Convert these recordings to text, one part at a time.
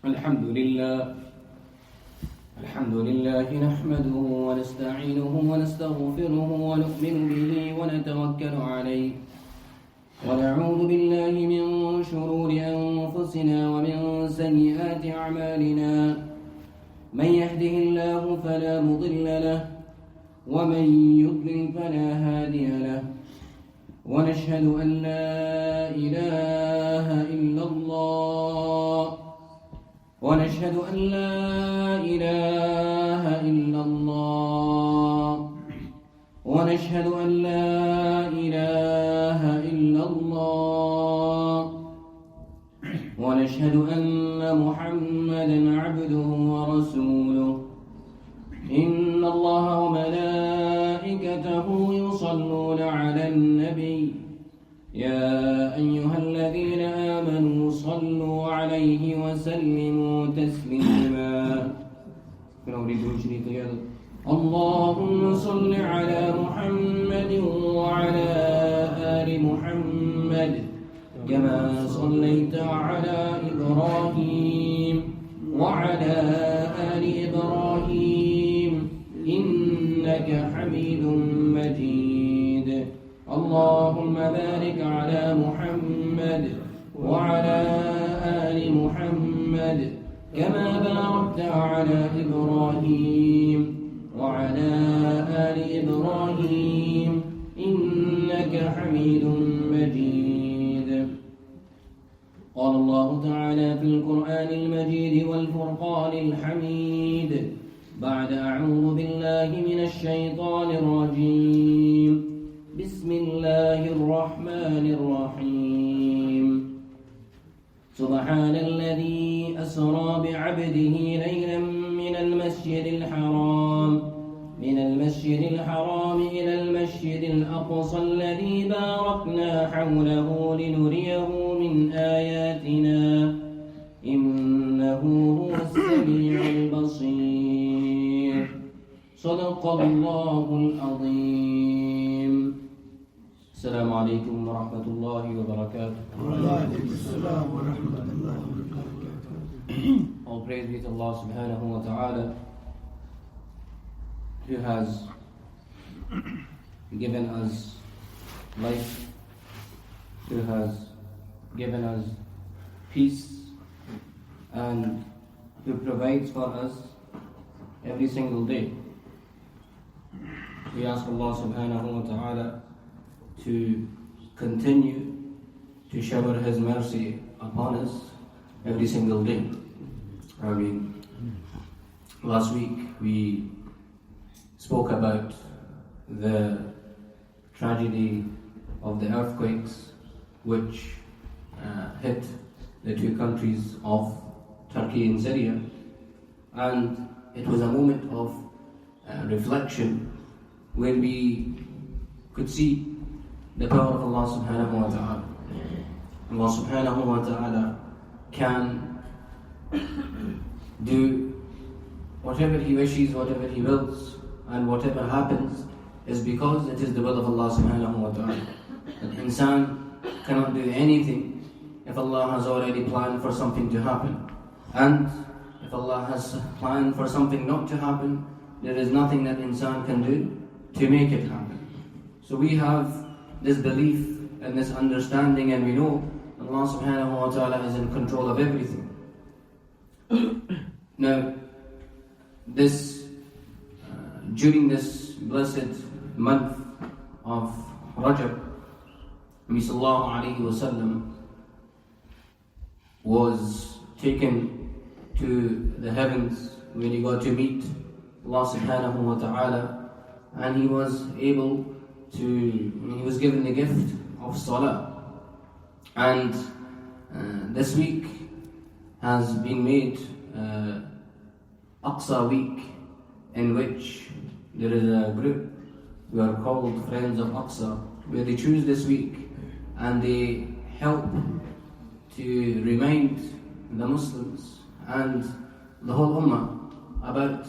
الحمد لله نحمده ونستعينه ونستغفره ونؤمن به ونتوكل عليه ونعوذ بالله من شرور أنفسنا ومن سيئات أعمالنا من يهده الله فلا مضل له ومن يضلل فلا هادي له ونشهد أن لا إله إلا الله ونشهد أن لا إله إلا الله ونشهد أن لا إله إلا الله ونشهد أن محمدا عبده ورسوله إن الله وملائكته يصلون على النبي يا أيها الذين آمنوا صلوا عليه وسلموا تسليما اللهم صل على محمد وعلى آل محمد كما صليت على إبراهيم وعلى آل إبراهيم إنك حميد مجيد اللهم بارك على محمد وعلى آل محمد كما باركت على إبراهيم وعلى آل إبراهيم إنك حميد مجيد قال الله تعالى في القرآن المجيد والفرقان الحميد بعد أعوذ بالله من الشيطان الرجيم بسم الله الرحمن الرحيم سبحان الذي أسرى بعبده ليلا من المسجد الحرام إلى المسجد الأقصى الذي باركنا حوله لنريه من آياتنا إنه هو السميع البصير صدق الله العظيم السلام عليكم ورحمة الله وبركاته. وعليكم السلام ورحمة الله وبركاته. All praise be to Allah subhanahu wa ta'ala, who has given us life, who has given us peace, and who provides for us every single day. We ask Allah subhanahu wa ta'ala to continue to shower His mercy upon us every single day. Last week we spoke about the tragedy of the earthquakes which hit the two countries of Turkey and Syria, and it was a moment of reflection where we could see the power of Allah subhanahu wa ta'ala. Allah subhanahu wa ta'ala can do whatever He wishes, whatever He wills, and whatever happens is because it is the will of Allah subhanahu wa ta'ala. An insan cannot do anything if Allah has already planned for something to happen. And if Allah has planned for something not to happen, there is nothing that insan can do to make it happen. So we have this belief and this understanding, and we know Allah subhanahu wa ta'ala is in control of everything. Now, during this blessed month of Rajab, Nabi sallallahu alayhi wa sallam was taken to the heavens where he got to meet Allah subhanahu wa ta'ala, and he was given the gift of Salah. And this week has been made Aqsa week, in which there is a group who are called Friends of Aqsa, where they choose this week and they help to remind the Muslims and the whole ummah about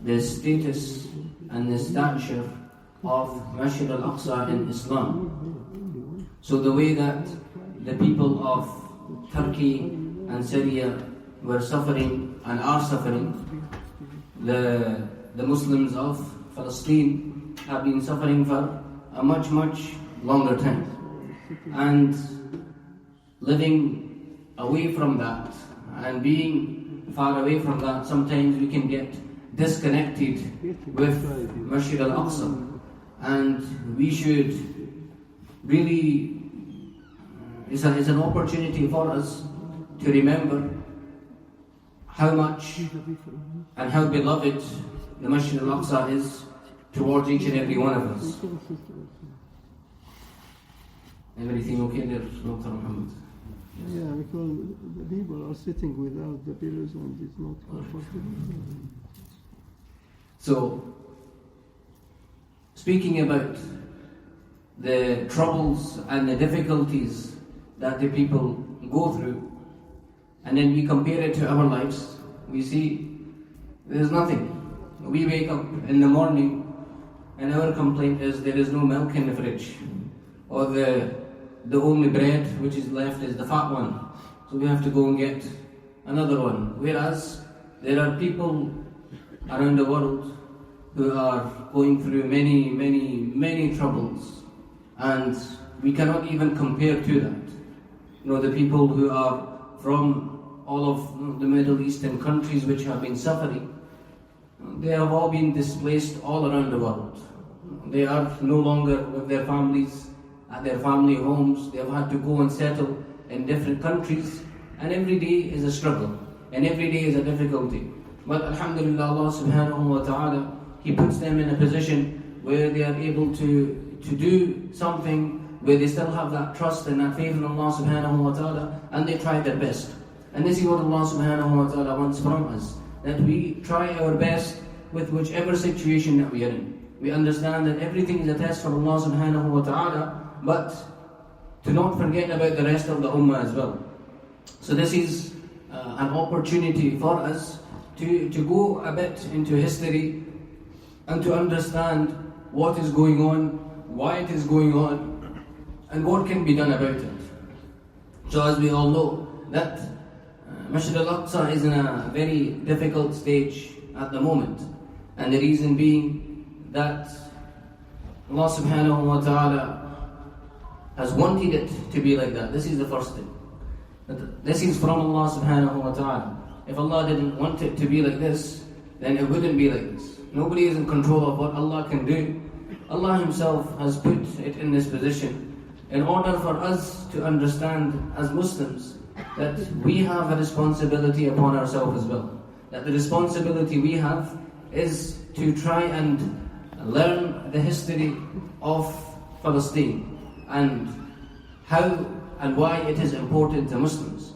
the status and the stature of Masjid Al-Aqsa in Islam. So the way that the people of Turkey and Syria were suffering and are suffering. The Muslims of Palestine have been suffering for a much, much longer time. And living away from that and being far away from that, sometimes we can get disconnected with Masjid Al-Aqsa. And we should really, it's an opportunity for us to remember how much and how beloved the Masjid Al-Aqsa is towards each and every one of us. Everything okay there, Dr. Muhammad? Yeah, because the people are sitting without the pillars and it's not comfortable. So, speaking about the troubles and the difficulties that the people go through, and then we compare it to our lives, we see there's nothing. We wake up in the morning and our complaint is there is no milk in the fridge, or the only bread which is left is the fat one, so we have to go and get another one. Whereas there are people around the world who are going through many, many, many troubles, and we cannot even compare to that. The people who are from all of the Middle Eastern countries which have been suffering, they have all been displaced all around the world. They are no longer with their families at their family homes. They have had to go and settle in different countries, and every day is a struggle and every day is a difficulty. But alhamdulillah, Allah subhanahu wa ta'ala, He puts them in a position where they are able to do something, where they still have that trust and that faith in Allah subhanahu wa ta'ala, and they try their best. And this is what Allah subhanahu wa ta'ala wants from us, that we try our best with whichever situation that we are in. We understand that everything is a test from Allah subhanahu wa ta'ala, but to not forget about the rest of the ummah as well. So this is an opportunity for us to go a bit into history and to understand what is going on, why it is going on, and what can be done about it. So as we all know, that Masjid Al-Aqsa is in a very difficult stage at the moment, and the reason being that Allah subhanahu wa ta'ala has wanted it to be like that. This is the first thing. This is from Allah subhanahu wa ta'ala. If Allah didn't want it to be like this, then it wouldn't be like this. Nobody is in control of what Allah can do. Allah Himself has put it in this position in order for us to understand as Muslims that we have a responsibility upon ourselves as well. That the responsibility we have is to try and learn the history of Palestine and how and why it is important to Muslims.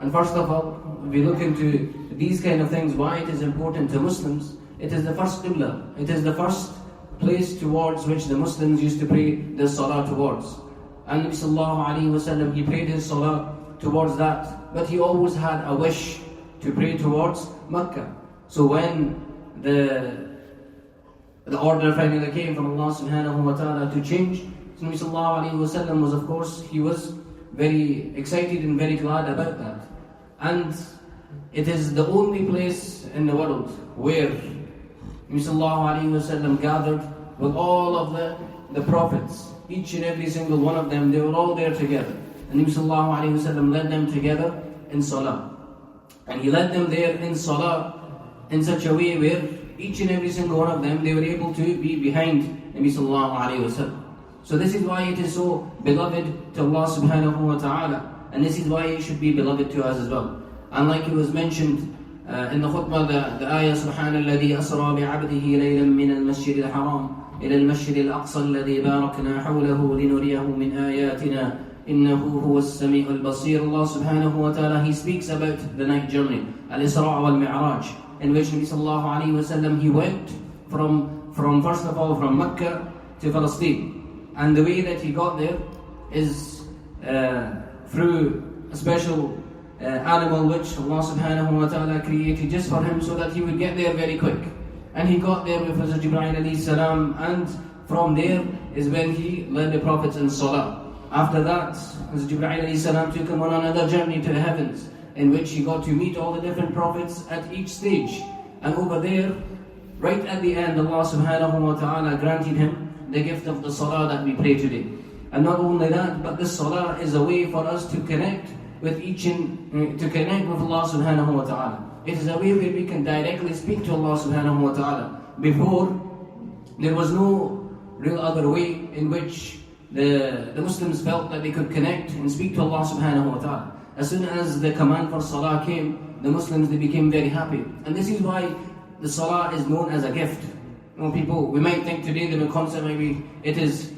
And first of all, if we look into these kind of things, why it is important to Muslims, it is the first qibla. It is the first place towards which the Muslims used to pray their Salah towards. And Nabi sallallahu alayhi wa sallam, he prayed his Salah towards that, but he always had a wish to pray towards Mecca. So when the order finally came from Allah subhanahu wa ta'ala to change, so Nabi sallallahu alayhi wa sallam was, of course, he was very excited and very glad about that. And it is the only place in the world where Nabi sallallahu alayhi wa sallam gathered with all of the prophets. Each and every single one of them, they were all there together. And Nabi sallallahu alayhi wa sallam led them together in Salah. And he led them there in Salah in such a way where each and every single one of them, they were able to be behind Nabi sallallahu alayhi wa sallam. So this is why it is so beloved to Allah subhanahu wa ta'ala. And this is why it should be beloved to us as well. And like it was mentioned in the khutbah, the ayah, سبحان الذي أسرى بعبده ليلا من المسجد الحرام إلى المسجد الأقصى الذي باركنا حوله لنريه من آياتنا إنه هو السميع البصير. Allah subhanahu wa ta'ala, He speaks about the night journey, Al-Isra wal-Mi'raj, in which Nabi sallallahu alayhi wa sallam, he went from first of all from Mecca to Palestine. And the way that he got there is through a special animal which Allah subhanahu wa ta'ala created just for him so that he would get there very quick. And he got there with Hazrat Jibreel alayhi salam, and from there is when he led the prophets in Salah. After that, Hazrat Jibreel alayhi salam took him on another journey to the heavens, in which he got to meet all the different prophets at each stage. And over there, right at the end, Allah subhanahu wa ta'ala granted him the gift of the salah that we pray today. And not only that, but this salah is a way for us to connect with Allah subhanahu wa ta'ala. It is a way where we can directly speak to Allah subhanahu wa ta'ala. Before, there was no real other way in which the Muslims felt that they could connect and speak to Allah subhanahu wa ta'ala. As soon as the command for salah came, the Muslims, they became very happy. And this is why the salah is known as a gift. You know, people, we might think today the concept maybe it is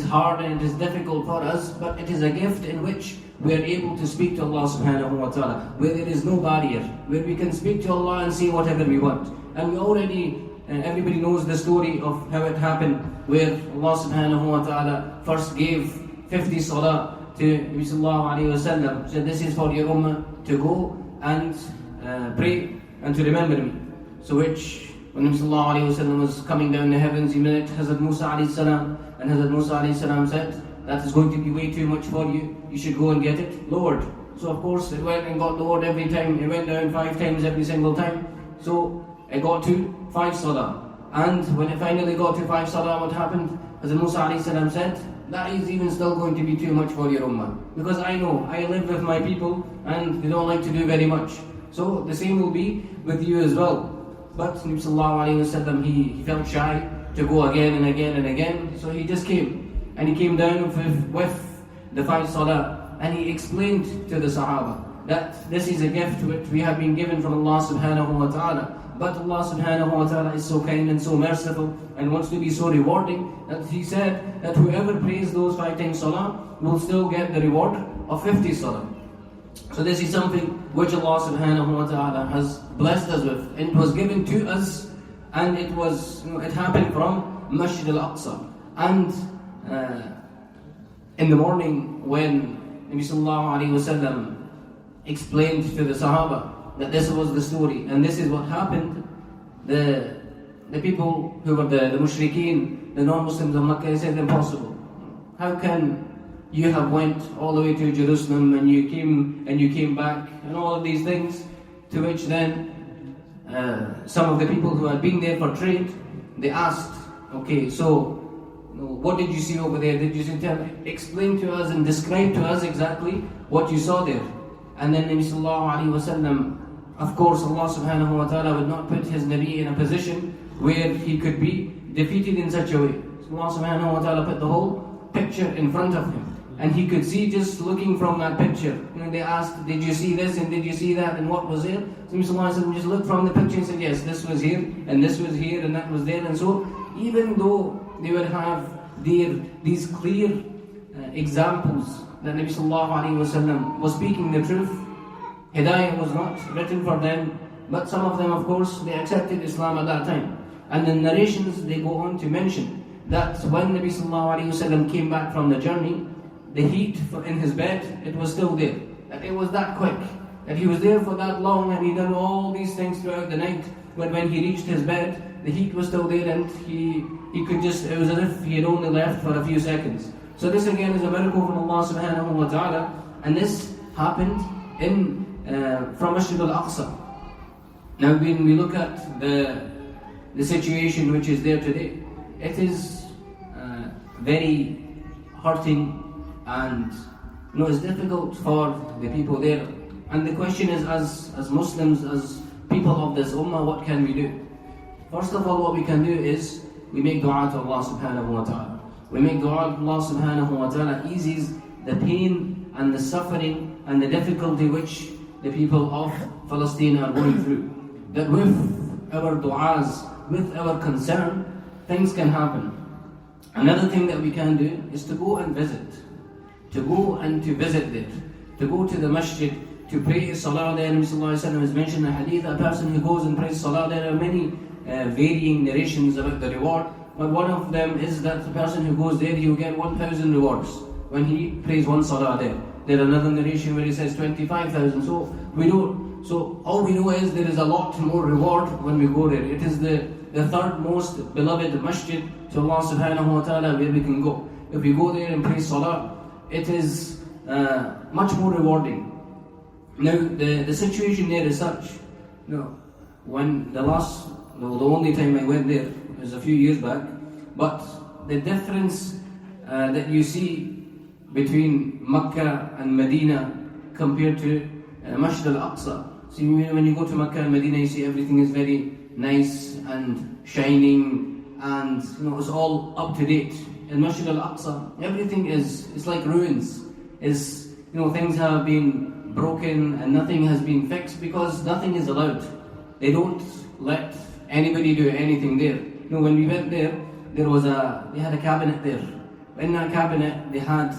hard and it is difficult for us, but it is a gift in which we are able to speak to Allah subhanahu wa ta'ala, where there is no barrier, where we can speak to Allah and say whatever we want. And we already, everybody knows the story of how it happened, where Allah subhanahu wa ta'ala first gave 50 salah to Nabi sallallahu alayhi wa sallam, said this is for your ummah to go and pray and to remember me. So which, when Nabi sallallahu alayhi wa sallam was coming down the heavens, he met Hazrat Musa alayhi salam, and Hazrat Musa alayhi salam said, that is going to be way too much for you, you should go and get it lowered. So of course it went and got lowered every time, it went down 5 times every single time. So it got to 5 salah. And when it finally got to 5 salah, what happened? Hazrat Musa alayhi salam said, that is even still going to be too much for your ummah. Because I know, I live with my people and they don't like to do very much. So the same will be with you as well. But Nabi sallallahu alayhi wa sallam, he felt shy to go again and again and again. So he just came. And he came down with the 5 salah, and he explained to the Sahaba that this is a gift which we have been given from Allah subhanahu wa ta'ala. But Allah subhanahu wa ta'ala is so kind and so merciful and wants to be so rewarding that He said that whoever prays those 5 times salah will still get the reward of 50 salah. So this is something which Allah subhanahu wa ta'ala has blessed us with. And it was given to us, and it was, it happened from Masjid Al-Aqsa. And in the morning when Nabi sallallahu alayhi wa sallam explained to the Sahaba that this was the story and this is what happened, the people who were the mushrikeen, the non-Muslims of Makkah, said impossible. How can you have went all the way to Jerusalem and you came back and all of these things? To which then some of the people who had been there for trade, they asked, okay, so what did you see over there? Did you explain to us and describe to us exactly what you saw there? And then Nabi sallallahu alayhi wa sallam, of course Allah subhanahu wa ta'ala would not put his Nabi in a position where he could be defeated in such a way. So Allah subhanahu wa ta'ala put the whole picture in front of him. And he could see just looking from that picture. They asked, did you see this and did you see that and what was there? So Nabi sallallahu alayhi wa sallam just looked from the picture and said, yes, this was here and this was here and that was there. And so even though they would have these clear examples that Nabi sallallahu alayhi wa sallam was speaking the truth, Hidayah was not written for them, but some of them, of course, they accepted Islam at that time. And the narrations, they go on to mention that when Nabi sallallahu alayhi wa sallam came back from the journey, the heat in his bed, it was still there. That it was that quick, that he was there for that long and he done all these things throughout the night. When he reached his bed, the heat was still there and he could just, it was as if he had only left for a few seconds. So this again is a miracle from Allah subhanahu wa ta'ala, and this happened from Masjid Al-Aqsa. Now when we look at the situation which is there today, it is very hurting and it's difficult for the people there. And the question is, as Muslims, as people of this ummah, what can we do? First of all, what we can do is we make dua to Allah subhanahu wa ta'ala. We make dua to Allah subhanahu wa ta'ala eases the pain and the suffering and the difficulty which the people of Palestine are going through. That with our du'as, with our concern, things can happen. Another thing that we can do is to go and visit. To go and to visit there. To go to the masjid, to pray salah there. Nabi sallallahu alayhi wa sallam has mentioned in a hadith, a person who goes and prays salah, there are many varying narrations about the reward, but one of them is that the person who goes there, he will get 1,000 rewards when he prays one salah there. There another narration where he says 25,000. So all we know is there is a lot more reward when we go there. It is the third most beloved masjid to Allah subhanahu wa ta'ala where we can go. If we go there and pray salah, it is much more rewarding. Now, the situation there is such, when the only time I went there was a few years back, but the difference that you see between Mecca and Medina compared to Masjid Al-Aqsa. See, when you go to Mecca and Medina, you see everything is very nice and shining, and it's all up to date. In Masjid Al-Aqsa, everything it's like ruins. Things have been broken and nothing has been fixed because nothing is allowed. They don't let anybody do anything there. When we went there, they had a cabinet there. In that cabinet, they had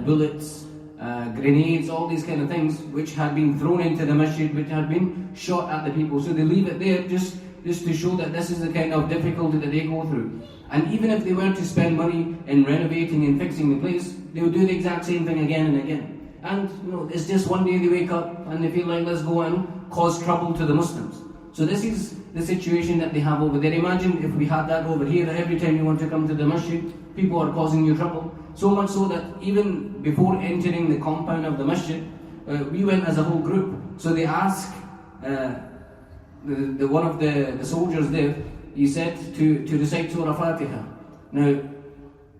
bullets, grenades, all these kind of things, which had been thrown into the masjid, which had been shot at the people. So they leave it there just to show that this is the kind of difficulty that they go through. And even if they were to spend money in renovating and fixing the place, they would do the exact same thing again and again. And it's just one day they wake up and they feel like, let's go and cause trouble to the Muslims. So this is the situation that they have over there. Imagine if we had that over here, that every time you want to come to the masjid, people are causing you trouble. So much so that even before entering the compound of the masjid, we went as a whole group. So they asked one of the soldiers there, he said to recite Surah Fatiha. Now,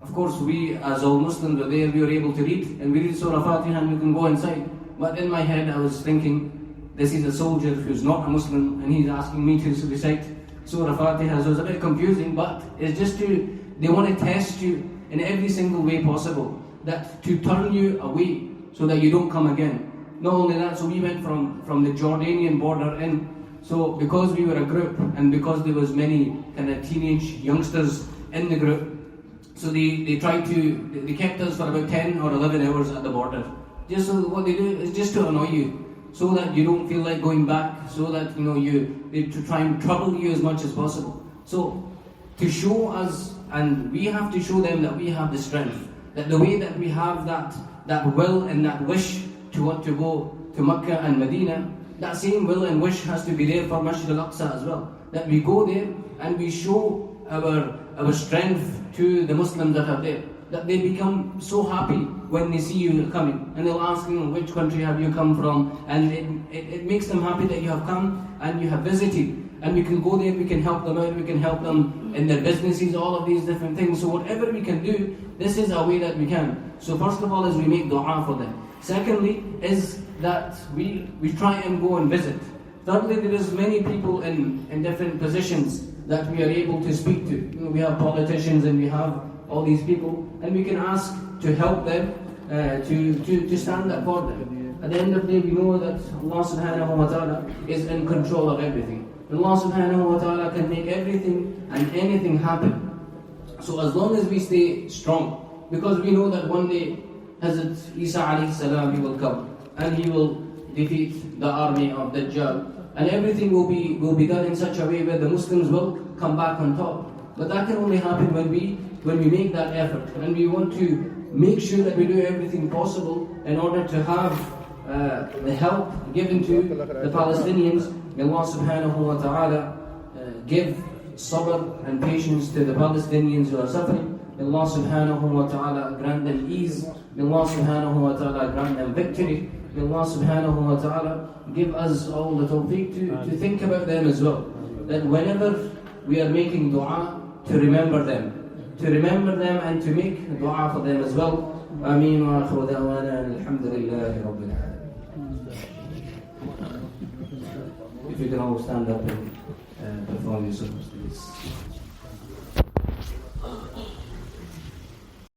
of course, we as all Muslims were there, we were able to read, and we read Surah Fatiha and we can go inside. But in my head I was thinking, this is a soldier who's not a Muslim and he's asking me to recite Surah Fatiha. So it's a bit confusing, but it's just they want to test you in every single way possible, that to turn you away so that you don't come again. Not only that, so we went from the Jordanian border in. So because we were a group and because there was many kind of teenage youngsters in the group, so they kept us for about 10 or 11 hours at the border. Just so what they do is just to annoy you, so that you don't feel like going back, so that they to try and trouble you as much as possible. So to show us, and we have to show them that we have the strength, that the way that we have that will and that wish to want to go to Mecca and Medina, that same will and wish has to be there for Masjid Al-Aqsa as well. That we go there and we show our strength to the Muslims that are there. That they become so happy when they see you coming. And they'll ask, which country have you come from? And it makes them happy that you have come and you have visited. And we can go there, we can help them out, we can help them in their businesses, all of these different things. So whatever we can do, this is a way that we can. So first of all is we make dua for them. Secondly is that we try and go and visit. Thirdly, there is many people in different positions that we are able to speak to. We have politicians and we have all these people, and we can ask to help them, to stand up for them. At the end of the day, we know that Allah subhanahu wa ta'ala is in control of everything. Allah subhanahu wa ta'ala can make everything and anything happen. So as long as we stay strong, because we know that one day Hazrat Isa alayhi salam, he will come and he will defeat the army of Dajjal, and everything will be done in such a way where the Muslims will come back on top. But that can only happen when we make that effort, and we want to make sure that we do everything possible in order to have the help given to the Palestinians. May Allah subhanahu wa ta'ala give sabr and patience to the Palestinians who are suffering. May Allah subhanahu wa ta'ala grant them ease. May Allah subhanahu wa ta'ala grant them victory. May Allah subhanahu wa ta'ala give us all the tawfiq to think about them as well. That whenever we are making dua, to remember them and to make dua for them as well. Ameen wa akhiru da'wana alhamdulillahi rabbil alamin. If you can all stand up and perform your service, please.